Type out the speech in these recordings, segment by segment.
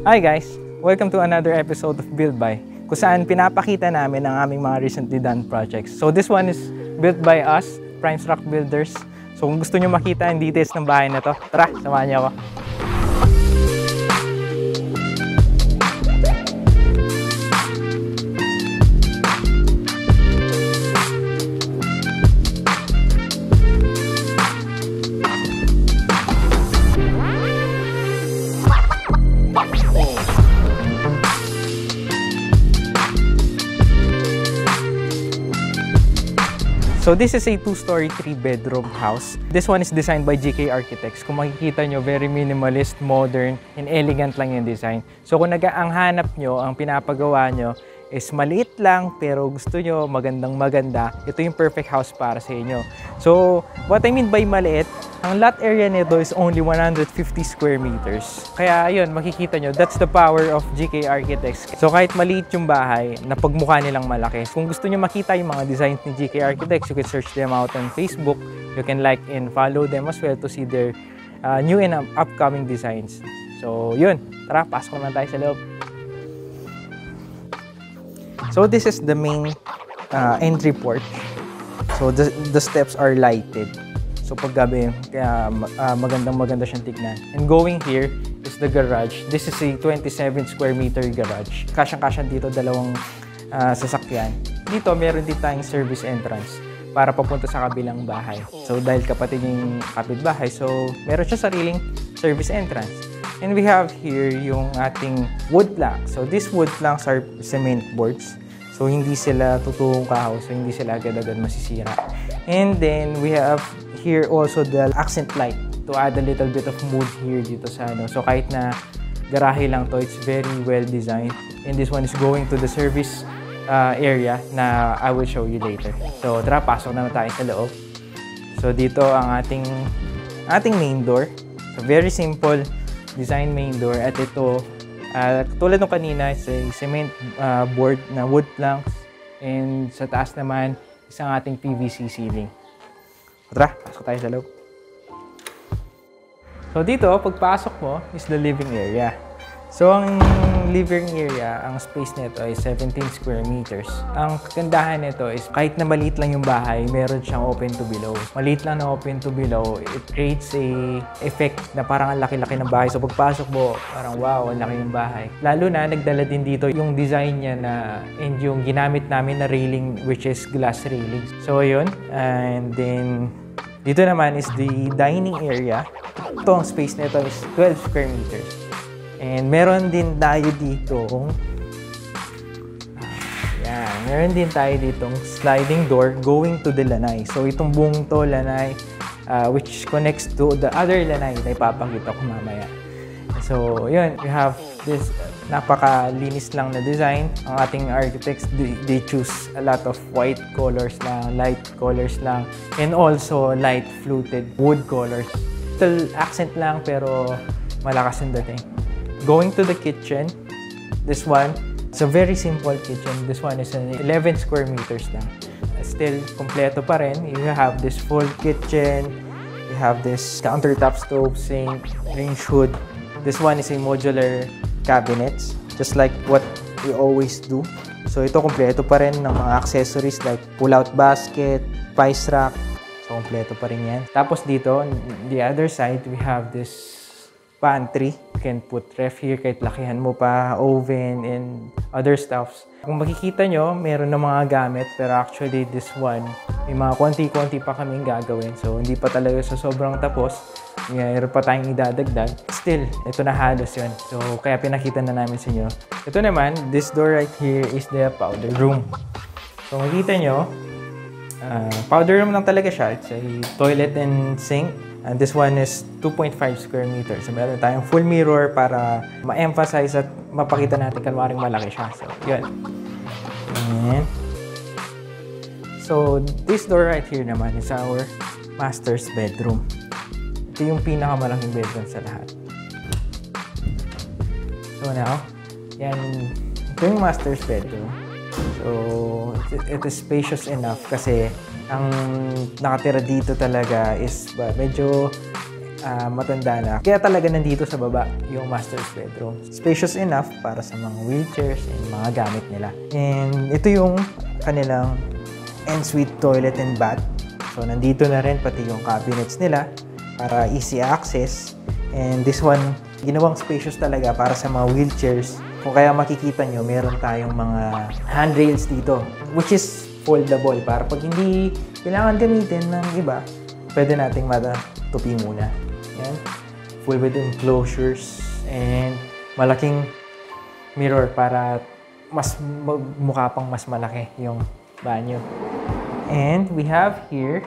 Hi guys! Welcome to another episode of Build By, kung saan pinapakita namin ang aming mga recently done projects. So this one is built by us, Primestruck Builders. So kung gusto nyo makita ang details ng bahay na to, tara, samahan niyo ako. So this is a 2-story, 3-bedroom house. This one is designed by GK Architects. Kung makikita nyo, very minimalist, modern, and elegant lang yung design. So kung ang hanap nyo, ang pinapagawa nyo is maliit lang, pero gusto nyo magandang-maganda, ito yung perfect house para sa inyo. So what I mean by maliit, ang lot area nito is only 150 square meters. Kaya ayun, makikita nyo, that's the power of GK Architects. So kahit maliit yung bahay, napagmukha nilang malaki. Kung gusto nyo makita yung mga designs ni GK Architects, you can search them out on Facebook. You can like and follow them as well to see their new and upcoming designs. So yun, tara, pasok naman tayo sa loob. So this is the main entry porch. So the steps are lighted. So pag gabi, kaya magandang-maganda siyang tignan. And going here is the garage. This is a 27 square meter garage. Kasyang-kasyang dito dalawang sasakyan. Dito meron din tayong service entrance para papunta sa kabilang bahay. So dahil kapatid yung kapitbahay, so meron siya sariling service entrance. And we have here yung ating wood planks. So these wood planks are cement boards. So hindi sila totoong kahoy, so hindi sila agad-agad masisira. And then we have here also the accent light to add a little bit of mood here dito sa ano. So kahit na garahe lang to, it's very well designed. And this one is going to the service area na I will show you later. So tara, pasok naman tayo sa loob. So dito ang ating main door. So very simple design main door. At ito, tulad ng kanina, is a cement board na wood planks. And sa taas naman, isang ating PVC ceiling. Tara, pasok tayo sa loob. So dito, pagpasok mo is the living area. So ang living area, ang space nito ay 17 square meters. Ang kagandahan nito is kahit na maliit lang yung bahay, meron siyang open to below. Maliit lang na open to below, it creates a effect na parang ang laki-laki ng bahay. So pagpasok mo, parang wow, ang laki ng bahay. Lalo na nagdala din dito yung design niya na and yung ginamit namin na railing, which is glass railing. So yun, and then dito naman is the dining area. Ito ang space nito is 12 square meters. And meron din tayo dito, meron din tayo ditong sliding door going to the lanay. So itong buong to lanay, which connects to the other lanay na ipapakita ko mamaya. So yun, we have this napakalinis lang na design. Ang ating architects, they choose a lot of white colors lang, light colors lang, and also light fluted wood colors. Still accent lang pero malakas yung dating. Going to the kitchen, this one, it's a very simple kitchen. This one is an 11 square meters lang. Still, kompleto pa rin. You have this full kitchen. You have this countertop stove, sink, range hood. This one is a modular cabinets, just like what we always do. So ito kompleto pa rin ng mga accessories like pull-out basket, spice rack. So kompleto pa rin yan. Tapos dito, on the other side, we have this pantry. You can put ref here kahit lakihan mo pa, oven, and other stuffs. Kung makikita nyo, meron na mga gamit, pero actually this one, may mga konti-konti pa kaming gagawin. So hindi pa talaga sa sobrang tapos. Mayroon pa tayong idadagdag. Still, ito na halos yun. So kaya pinakita na namin sa inyo. Ito naman, this door right here is the powder room. So makikita nyo, powder room lang talaga siya. It's a toilet and sink. And this one is 2.5 square meters. So meron tayong full mirror para ma-emphasize at mapakita natin kanwaring malaki siya. So yun. And so this door right here naman is our master's bedroom. Ito yung pinakamalaking bedroom sa lahat. So now, yan. Ito yung master's bedroom. So it is spacious enough kasi ang nakatira dito talaga is medyo matanda na. Kaya talaga nandito sa baba yung master's bedroom. Spacious enough para sa mga wheelchairs and mga gamit nila. And ito yung kanilang ensuite toilet and bath. So nandito na rin pati yung cabinets nila para easy access. And this one, ginawang spacious talaga para sa mga wheelchairs. Kung kaya makikita nyo, meron tayong mga handrails dito, which is foldable para pag hindi kailangan gamitin ng iba, pwede nating matupi muna. Yan. Full with enclosures and malaking mirror para mas mukha pang mas malaki yung banyo. And we have here,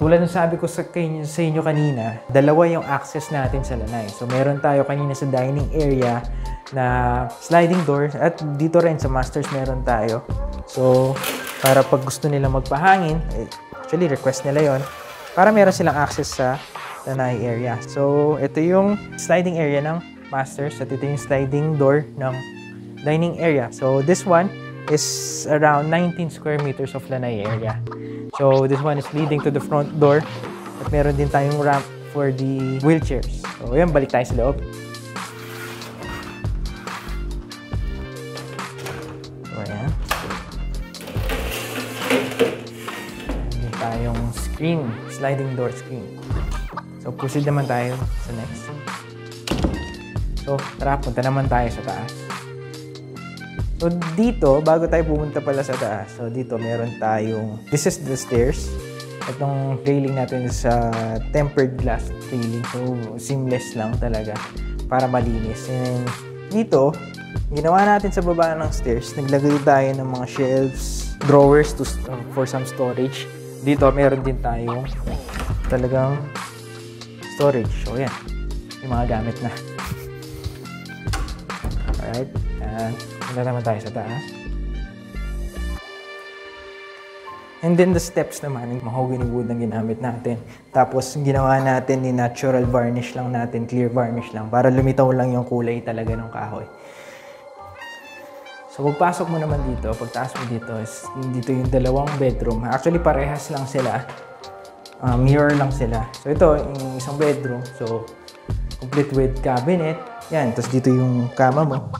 tulad ng sabi ko sa inyo kanina, dalawa yung access natin sa lanay. So meron tayo kanina sa dining area na sliding door at dito rin sa masters meron tayo. So para pag gusto nila magpahangin, actually request nila yon, para meron silang access sa lanay area. So ito yung sliding area ng masters at ito yung sliding door ng dining area. So this one is around 19 square meters of lanay area. So this one is leading to the front door at meron din tayong ramp for the wheelchairs. So yun, balik tayo sa loob. So ayan. Meron tayong screen, sliding door screen. So proceed naman tayo sa next. So tara, punta naman tayo sa taas. So dito, bago tayo pumunta pala sa taas, so dito meron tayong, this is the stairs. Itong railing natin sa tempered glass railing. So seamless lang talaga para malinis. And dito, ginawa natin sa baba ng stairs, naglagay tayo ng mga shelves, drawers for some storage. Dito meron din tayong talagang storage. So yan, yung mga gamit na. Alright. Punta naman tayo sa taas. And then the steps naman, mahogany wood ang ginamit natin. Tapos ginawa natin ni natural varnish lang natin, clear varnish lang, para lumitaw lang yung kulay talaga ng kahoy. So pagpasok mo naman dito, pagtaas mo dito, dito yung dalawang bedroom. Actually parehas lang sila. Mirror lang sila. So ito, yung isang bedroom. So complete with cabinet. Yan, tapos dito yung kama mo.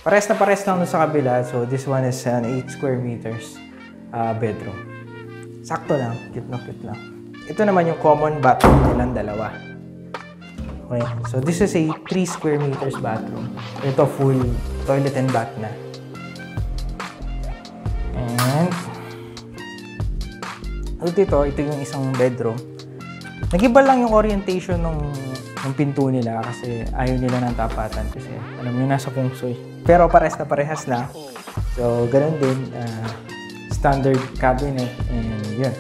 Pares na pares lang sa kabila. So this one is an 8 square meters bedroom. Sakto lang. Cute na cute lang. Ito naman yung common bathroom nilang dalawa. Okay. So this is a 3 square meters bathroom. Ito full toilet and bath na. And ito yung isang bedroom. Nag-iba lang yung orientation ng pinto nila kasi ayaw nila ng tapatan kasi alam nyo nasa feng shui. Pero parehas na parehas na. So ganun din, standard cabinet, and yun.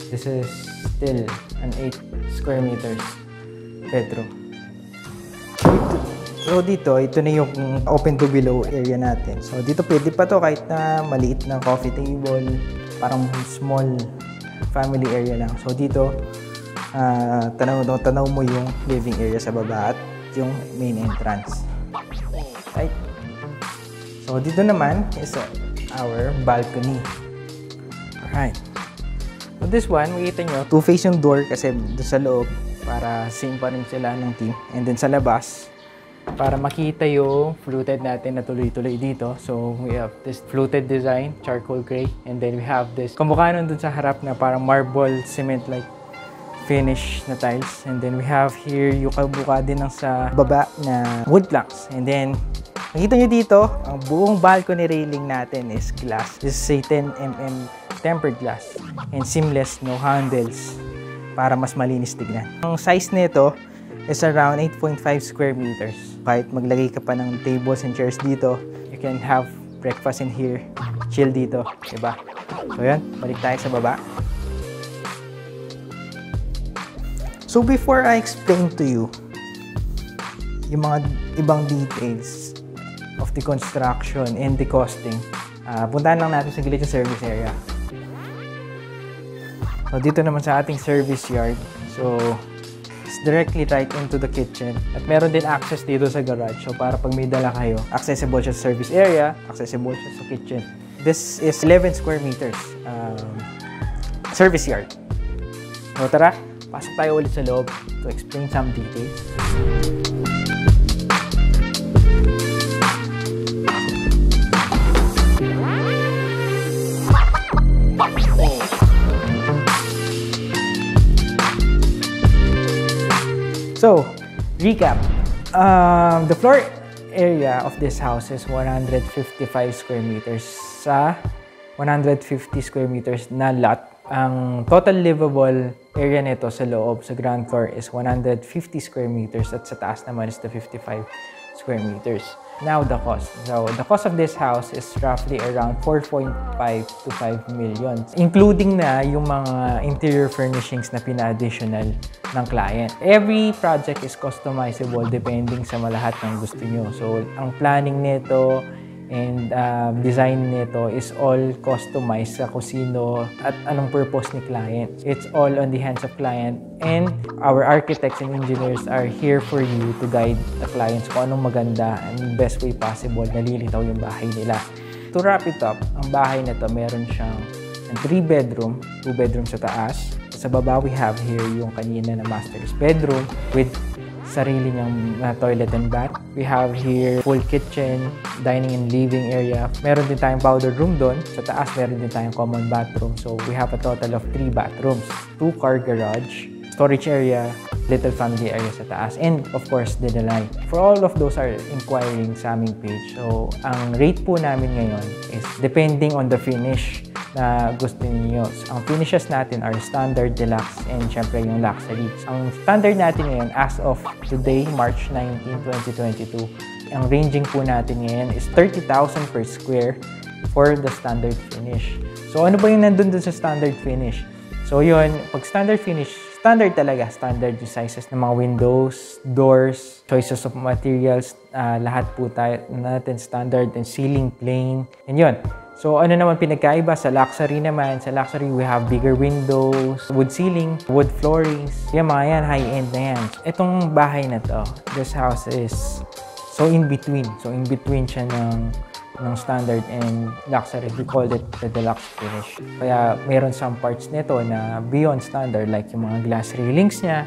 This is still an 8 square meters bedroom. So dito, ito na yung open to below area natin. So dito pwede pa to kahit na maliit na coffee table, parang small family area lang. So dito, tanaw mo yung living area sa baba at yung main entrance. Right? So dito naman is our balcony. Alright. So this one, makikita nyo, two-face yung door kasi doon sa loob para same pa rin sila ng team. And then sa labas, para makita yung fluted natin na tuloy-tuloy dito. So we have this fluted design, charcoal gray. And then we have this, kumukha nun dun sa harap na parang marble, cement-like finish na tiles. And then we have here yung kabuka din ng sa baba na wood planks. And then makita nyo dito, ang buong balcony railing natin is glass. This is a 10mm tempered glass and seamless, no handles, para mas malinis tignan. Ang size nito is around 8.5 square meters. Kahit maglagay ka pa ng tables and chairs dito, you can have breakfast in here, chill dito, diba? So yun, balik tayo sa baba. So before I explain to you yung mga ibang details of the construction and the costing, puntahan lang natin sa gilid yung service area. So dito naman sa ating service yard, so it's directly right into the kitchen. At meron din access dito sa garage. So para pag may dala kayo, accessible siya sa service area, accessible siya sa kitchen. This is 11 square meters service yard. So tara, pasok tayo ulit sa loob to explain some details. So, recap. The floor area of this house is 155 square meters sa 150 square meters na lot. Ang total livable area nito sa loob, sa ground floor, is 150 square meters at sa taas naman is the 55 square meters. Now, the cost. So, the cost of this house is roughly around 4.5 to 5 million, including na yung mga interior furnishings na pina-additional ng client. Every project is customizable depending sa lahat ng gusto nyo. So, ang planning nito and design nito is all customized sa kusino at anong purpose ni client. It's all on the hands of client, and our architects and engineers are here for you to guide the clients kung anong maganda and best way possible na lilitaw yung bahay nila. To wrap it up, ang bahay na to meron siyang 3 bedroom, 2 bedroom sa taas. Sa baba, we have here yung kanina na master's bedroom with sarili niyang toilet and bath. We have here full kitchen, dining and living area. Meron din tayong powder room doon. Sa taas, meron din tayong common bathroom. So, we have a total of 3 bathrooms, 2 car garage, storage area, little family area sa taas, and of course, the lanai. For all of those are inquiring sa aming page. So, ang rate po namin ngayon is depending on the finish na gusto niyo. Ang finishes natin are standard, deluxe, and syempre yung luxury. Ang standard natin ngayon as of today, March 19, 2022, ang ranging po natin ngayon is 30,000 per square for the standard finish. So ano ba yung nandun dun sa standard finish? So yun, pag standard finish, standard talaga, standard yung sizes ng mga windows, doors, choices of materials, lahat po tayo natin standard, and ceiling plain, and yun. So, ano naman pinagkaiba sa luxury naman? Sa luxury, we have bigger windows, wood ceiling, wood floorings. Yan mga yan, high-end na yan. Itong bahay na to, this house is so in between. So, in between siya ng standard and luxury. We call it the deluxe finish. Kaya, meron some parts nito na beyond standard, like yung mga glass railings niya.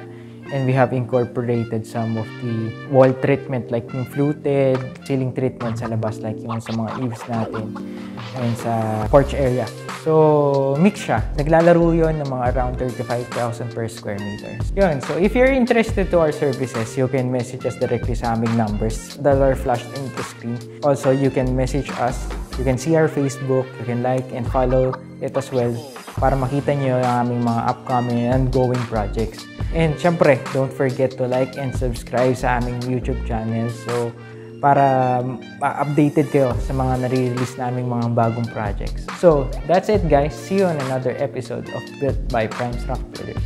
And we have incorporated some of the wall treatment like yung fluted, ceiling treatment sa labas like yung sa mga eaves natin and sa porch area. So, mix siya. Naglalaro yun ng mga around 35,000 per square meters. Yun. So, if you're interested to our services, you can message us directly sa aming numbers that are flashed in the screen. Also, you can message us. You can see our Facebook. You can like and follow it as well para makita nyo yung aming mga upcoming and ongoing projects. And syempre, don't forget to like and subscribe sa aming YouTube channel. So, para updated kayo sa mga nare-release naming mga bagong projects. So, that's it guys. See you on another episode of Built by Primes Rock Builders.